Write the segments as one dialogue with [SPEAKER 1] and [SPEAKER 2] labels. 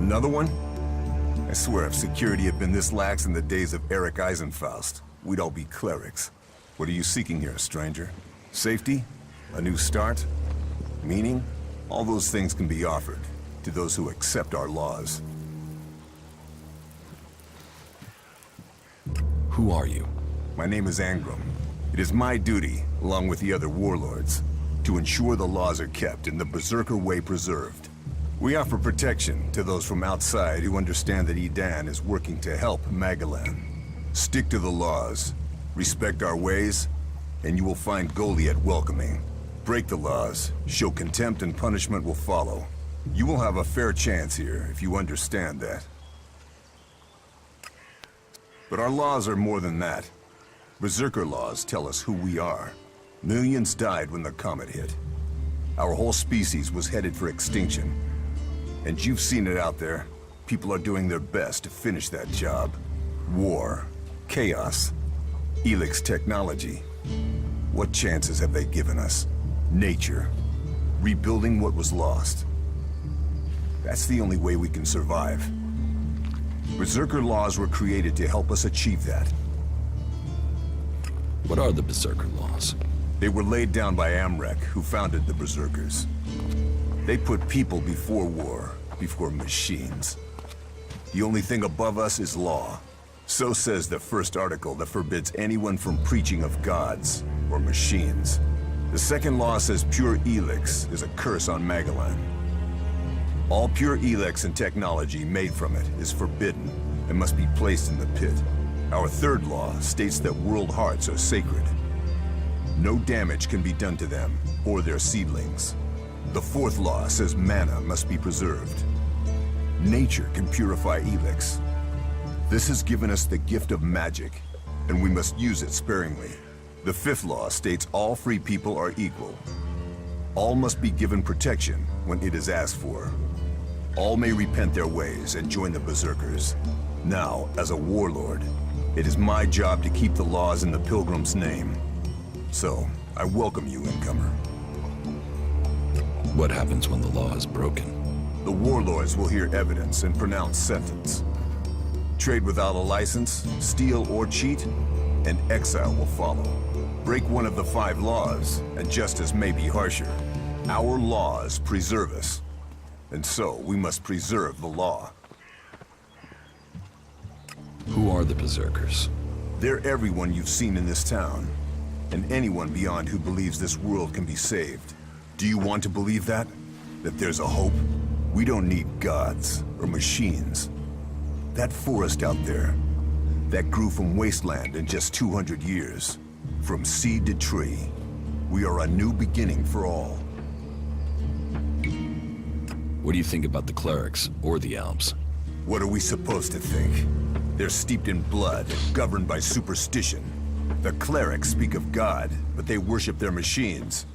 [SPEAKER 1] Another one? I swear if security had been this lax in the days of Eric Eisenfaust, we'd all be clerics. What are you seeking here, stranger? Safety? A new start? Meaning? All those things can be offered to those who accept our laws.
[SPEAKER 2] Who are you?
[SPEAKER 1] My name is Angram. It is my duty, along with the other warlords, to ensure the laws are kept and the Berserker way preserved. We offer protection to those from outside who understand that Edan is working to help Magalan. Stick to the laws, respect our ways, and you will find Goliath welcoming. Break the laws, show contempt, and punishment will follow. You will have a fair chance here if you understand that. But our laws are more than that. Berserker laws tell us who we are. Millions died when the comet hit. Our whole species was headed for extinction. And you've seen it out there. People are doing their best to finish that job. War, chaos, Elex technology. What chances have they given us? Nature. Rebuilding what was lost. That's the only way we can survive. Berserker laws were created to help us achieve that.
[SPEAKER 2] What are the Berserker laws?
[SPEAKER 1] They were laid down by Amrek, who founded the Berserkers. They put people before war, before machines. The only thing above us is law. So says the first article that forbids anyone from preaching of gods or machines. The second law says pure Elex is a curse on Magalan. All pure Elex and technology made from it is forbidden and must be placed in the pit. Our third law states that world hearts are sacred. No damage can be done to them or their seedlings. The fourth law says mana must be preserved. Nature can purify Elex. This has given us the gift of magic, and we must use it sparingly. The fifth law states all free people are equal. All must be given protection when it is asked for. All may repent their ways and join the Berserkers. Now, as a warlord, it is my job to keep the laws in the Pilgrim's name. So, I welcome you, incomer.
[SPEAKER 2] What happens when the law is broken?
[SPEAKER 1] The warlords will hear evidence and pronounce sentence. Trade without a license, steal or cheat, and exile will follow. Break one of the 5 laws, and justice may be harsher. Our laws preserve us, and so we must preserve the law.
[SPEAKER 2] Who are the Berserkers?
[SPEAKER 1] They're everyone you've seen in this town, and anyone beyond who believes this world can be saved. Do you want to believe that? That there's a hope? We don't need gods or machines. That forest out there, that grew from wasteland in just 200 years. From seed to tree, we are a new beginning for all.
[SPEAKER 2] What do you think about the clerics or the Alps?
[SPEAKER 1] What are we supposed to think? They're steeped in blood, governed by superstition. The clerics speak of God, but they worship their machines.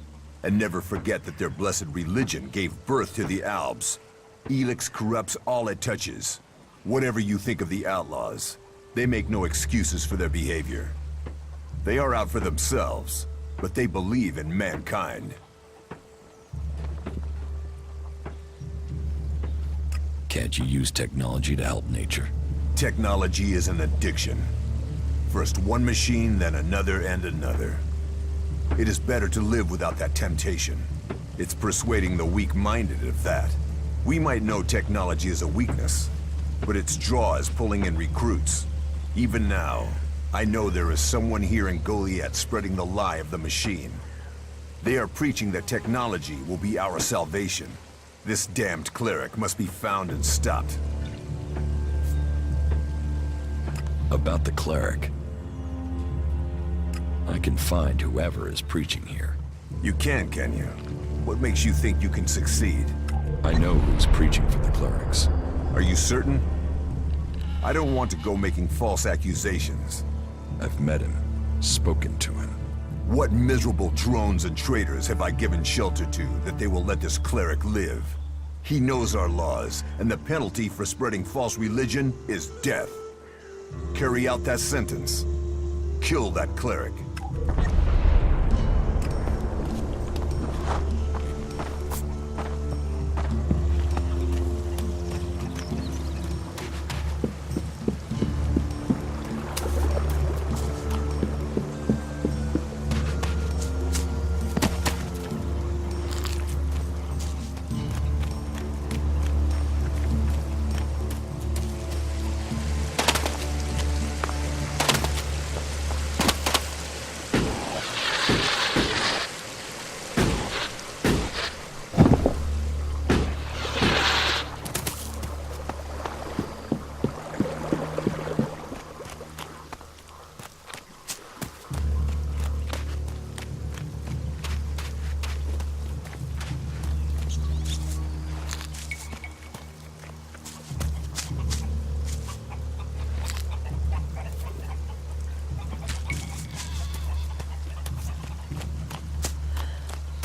[SPEAKER 1] And never forget that their blessed religion gave birth to the Alps. Elex corrupts all it touches. Whatever you think of the outlaws, they make no excuses for their behavior. They are out for themselves, but they believe in mankind.
[SPEAKER 2] Can't you use technology to help nature?
[SPEAKER 1] Technology is an addiction. First one machine, then another and another. It is better to live without that temptation. It's persuading the weak-minded of that. We might know technology is a weakness, but its draw is pulling in recruits. Even now, I know there is someone here in Goliath spreading the lie of the machine. They are preaching that technology will be our salvation. This damned cleric must be found and stopped.
[SPEAKER 2] About the cleric. I can find whoever is preaching here.
[SPEAKER 1] You can you? What makes you think you can succeed?
[SPEAKER 2] I know who's preaching for the clerics.
[SPEAKER 1] Are you certain? I don't want to go making false accusations.
[SPEAKER 2] I've met him, spoken to him.
[SPEAKER 1] What miserable drones and traitors have I given shelter to that they will let this cleric live? He knows our laws, and the penalty for spreading false religion is death. Carry out that sentence. Kill that cleric.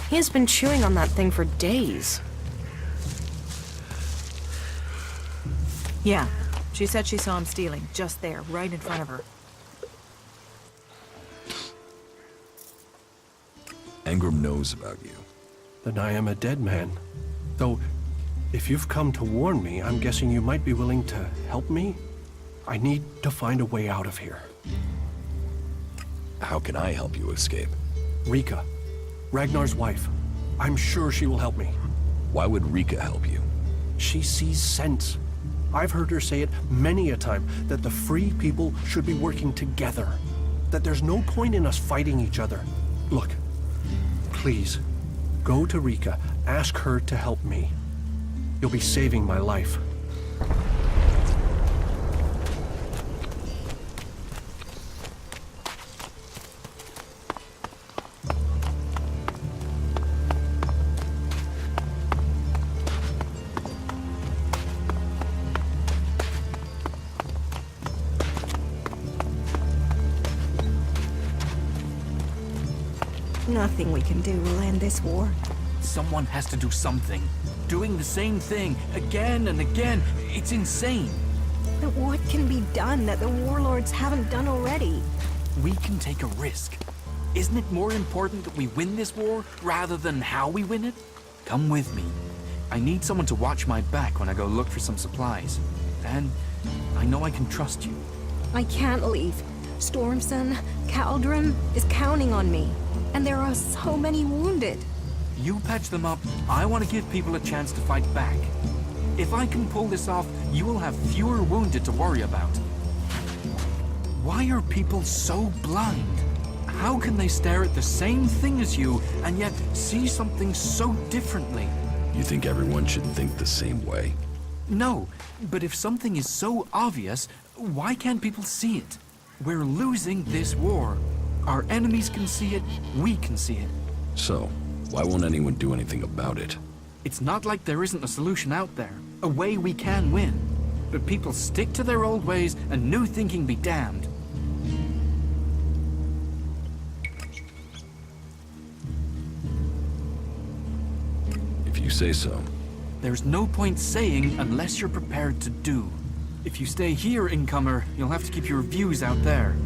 [SPEAKER 3] He has been chewing on that thing for days.
[SPEAKER 4] Yeah, she said she saw him stealing, just there, right in front of her.
[SPEAKER 2] Engram knows about you.
[SPEAKER 5] Then I am a dead man. Though, if you've come to warn me, I'm guessing you might be willing to help me? I need to find a way out of here.
[SPEAKER 2] How can I help you escape?
[SPEAKER 5] Rika, Ragnar's wife. I'm sure she will help me.
[SPEAKER 2] Why would Rika help you?
[SPEAKER 5] She sees sense. I've heard her say it many a time, that the free people should be working together. That there's no point in us fighting each other. Look, please, go to Rika, ask her to help me. You'll be saving my life.
[SPEAKER 6] Nothing we can do will end this war.
[SPEAKER 7] Someone has to do something. Doing the same thing again and again, it's insane.
[SPEAKER 6] But what can be done that the warlords haven't done already?
[SPEAKER 7] We can take a risk. Isn't it more important that we win this war rather than how we win it? Come with me. I need someone to watch my back when I go look for some supplies. And I know I can trust you.
[SPEAKER 6] I can't leave. Stormson, Caldron is counting on me. And there are so many wounded.
[SPEAKER 7] You patch them up. I want to give people a chance to fight back. If I can pull this off, you will have fewer wounded to worry about. Why are people so blind? How can they stare at the same thing as you and yet see something so differently?
[SPEAKER 2] You think everyone should think the same way?
[SPEAKER 7] No, but if something is so obvious, why can't people see it? We're losing this war. Our enemies can see it, we can see it.
[SPEAKER 2] So, why won't anyone do anything about it?
[SPEAKER 7] It's not like there isn't a solution out there, a way we can win. But people stick to their old ways and new thinking be damned.
[SPEAKER 2] If you say so.
[SPEAKER 7] There's no point saying unless you're prepared to do. If you stay here, incomer, you'll have to keep your views out there.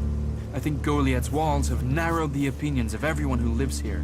[SPEAKER 7] I think Goliath's walls have narrowed the opinions of everyone who lives here.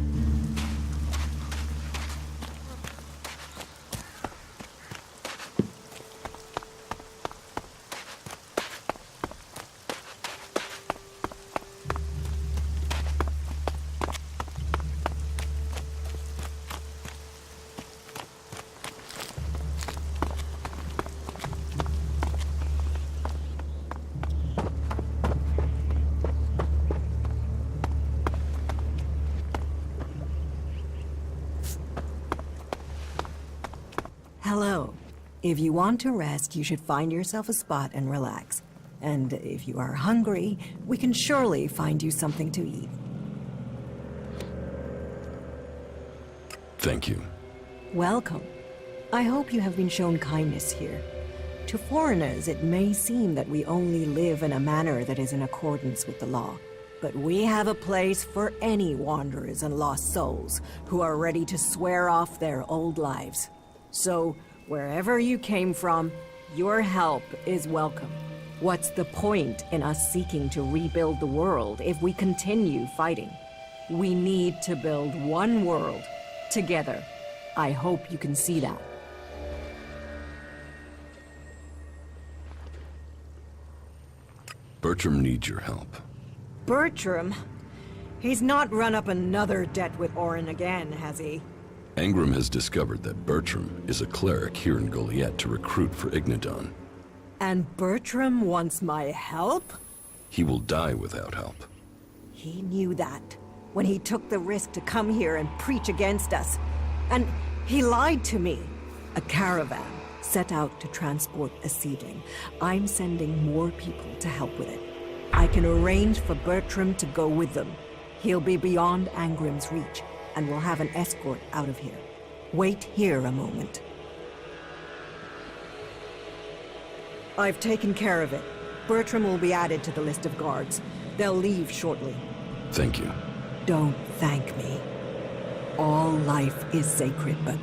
[SPEAKER 6] Hello. If you want to rest, you should find yourself a spot and relax. And if you are hungry, we can surely find you something to eat.
[SPEAKER 2] Thank you.
[SPEAKER 6] Welcome. I hope you have been shown kindness here. To foreigners, it may seem that we only live in a manner that is in accordance with the law. But we have a place for any wanderers and lost souls who are ready to swear off their old lives. So, wherever you came from, your help is welcome. What's the point in us seeking to rebuild the world if we continue fighting? We need to build one world, together. I hope you can see that.
[SPEAKER 2] Bertram needs your help.
[SPEAKER 6] Bertram? He's not run up another debt with Orin again, has he?
[SPEAKER 2] Engram has discovered that Bertram is a cleric here in Goliath to recruit for Ignadon.
[SPEAKER 6] And Bertram wants my help?
[SPEAKER 2] He will die without help.
[SPEAKER 6] He knew that. when he took the risk to come here and preach against us. And he lied to me. A caravan set out to transport a seedling. I'm sending more people to help with it. I can arrange for Bertram to go with them. He'll be beyond Angrim's reach, and we'll have an escort out of here. Wait here a moment. I've taken care of it. Bertram will be added to the list of guards. They'll leave shortly.
[SPEAKER 2] Thank you.
[SPEAKER 6] Don't thank me. All life is sacred, but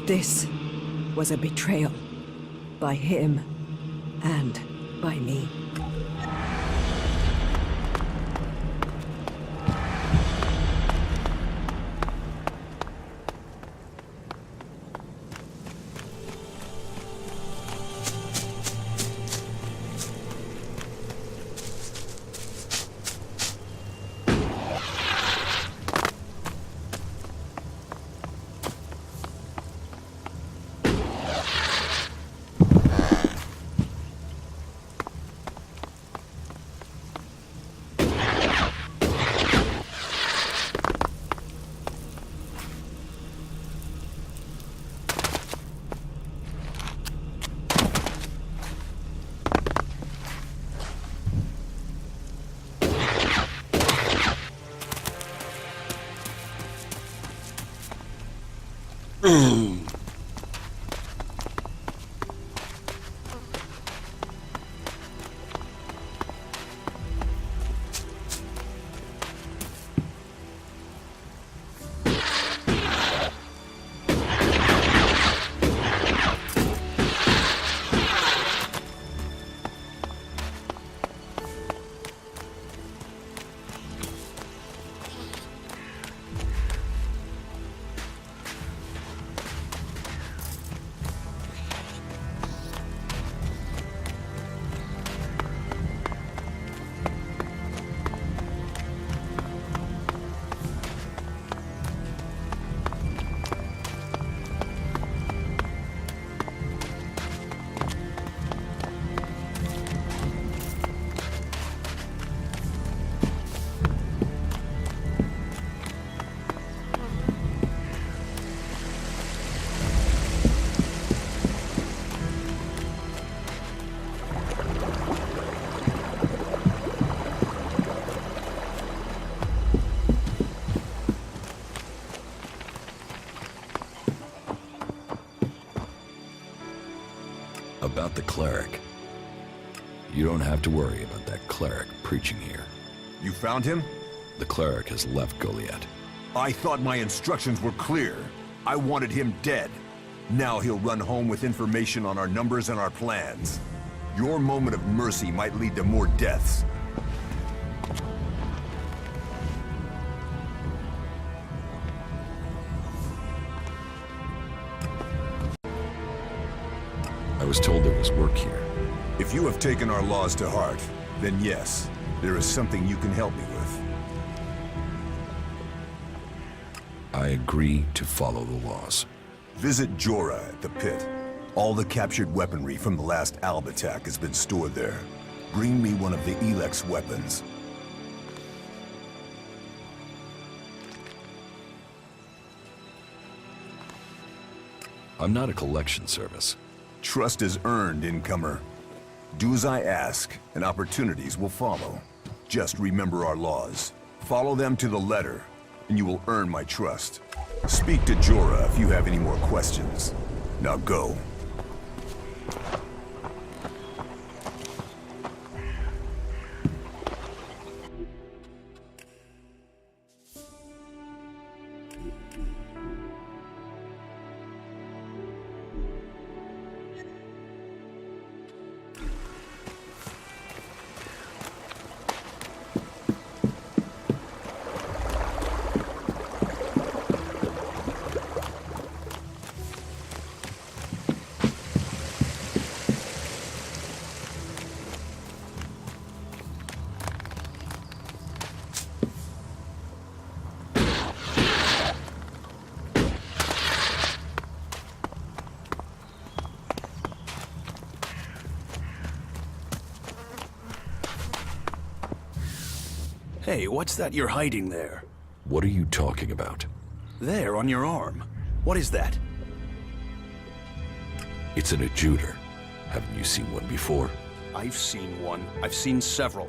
[SPEAKER 6] this was a betrayal. By him and by me.
[SPEAKER 2] About the cleric. You don't have to worry about that cleric preaching here.
[SPEAKER 1] You found him?
[SPEAKER 2] The cleric has left Goliath.
[SPEAKER 1] I thought my instructions were clear. I wanted him dead. Now he'll run home with information on our numbers and our plans. Your moment of mercy might lead to more deaths.
[SPEAKER 2] I was told there was work here.
[SPEAKER 1] If you have taken our laws to heart, then yes, there is something you can help me with.
[SPEAKER 2] I agree to follow the laws.
[SPEAKER 1] Visit Jorah at the pit. All the captured weaponry from the last Alb attack has been stored there. Bring me one of the Elex weapons.
[SPEAKER 2] I'm not a collection service.
[SPEAKER 1] Trust is earned, incomer. Do as I ask, and opportunities will follow. Just remember our laws. Follow them to the letter, and you will earn my trust. Speak to Jorah if you have any more questions. Now go.
[SPEAKER 8] Hey, what's that you're hiding there?
[SPEAKER 2] What are you talking about?
[SPEAKER 8] There, on your arm. What is that?
[SPEAKER 2] It's an adjuter. Haven't you seen one before?
[SPEAKER 8] I've seen one. I've seen several.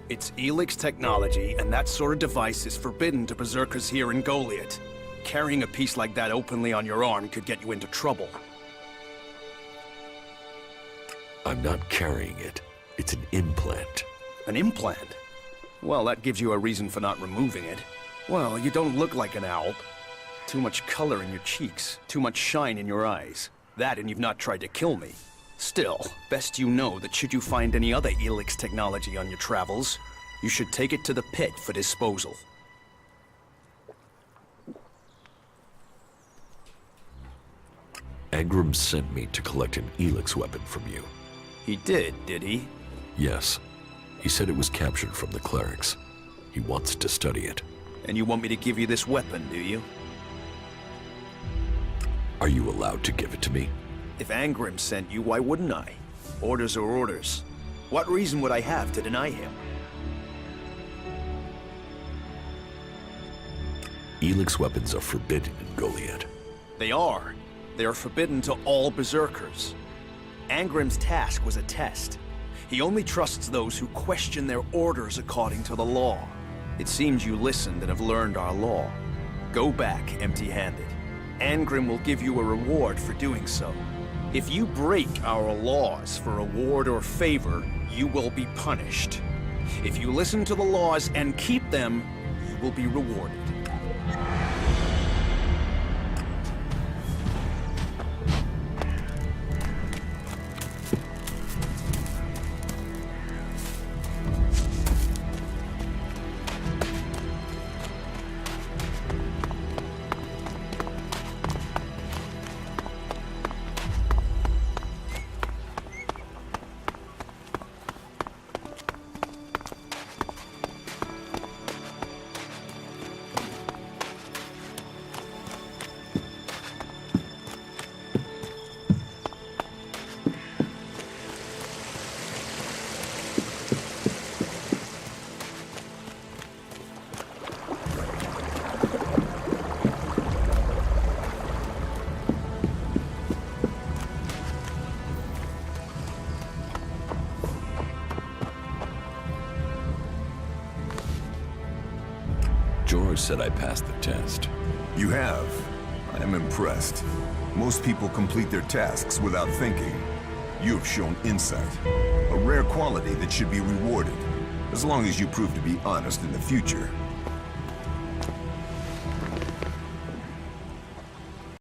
[SPEAKER 8] It's Elex technology, and that sort of device is forbidden to berserkers here in Goliath. Carrying a piece like that openly on your arm could get you into trouble.
[SPEAKER 2] I'm not carrying it. It's an implant.
[SPEAKER 8] An implant? Well, that gives you a reason for not removing it. Well, you don't look like an owl. Too much color in your cheeks, too much shine in your eyes. That and you've not tried to kill me. Still, best you know that should you find any other Elex technology on your travels, you should take it to the pit for disposal.
[SPEAKER 2] Angrim sent me to collect an Elex weapon from you.
[SPEAKER 8] He did he?
[SPEAKER 2] Yes. He said it was captured from the clerics. He wants to study it.
[SPEAKER 8] And you want me to give you this weapon, do you?
[SPEAKER 2] Are you allowed to give it to me?
[SPEAKER 8] If Angrim sent you, why wouldn't I? Orders are orders. What reason would I have to deny him?
[SPEAKER 2] Elex weapons are forbidden in Goliath.
[SPEAKER 8] They are. They are forbidden to all berserkers. Angrim's task was a test. He only trusts those who question their orders according to the law. It seems you listened and have learned our law. Go back empty-handed. Angrim will give you a reward for doing so. If you break our laws for reward or favor, you will be punished. If you listen to the laws and keep them, you will be rewarded.
[SPEAKER 2] George said I passed the test.
[SPEAKER 1] You have. I am impressed. Most people complete their tasks without thinking. You have shown insight. A rare quality that should be rewarded. As long as you prove to be honest in the future.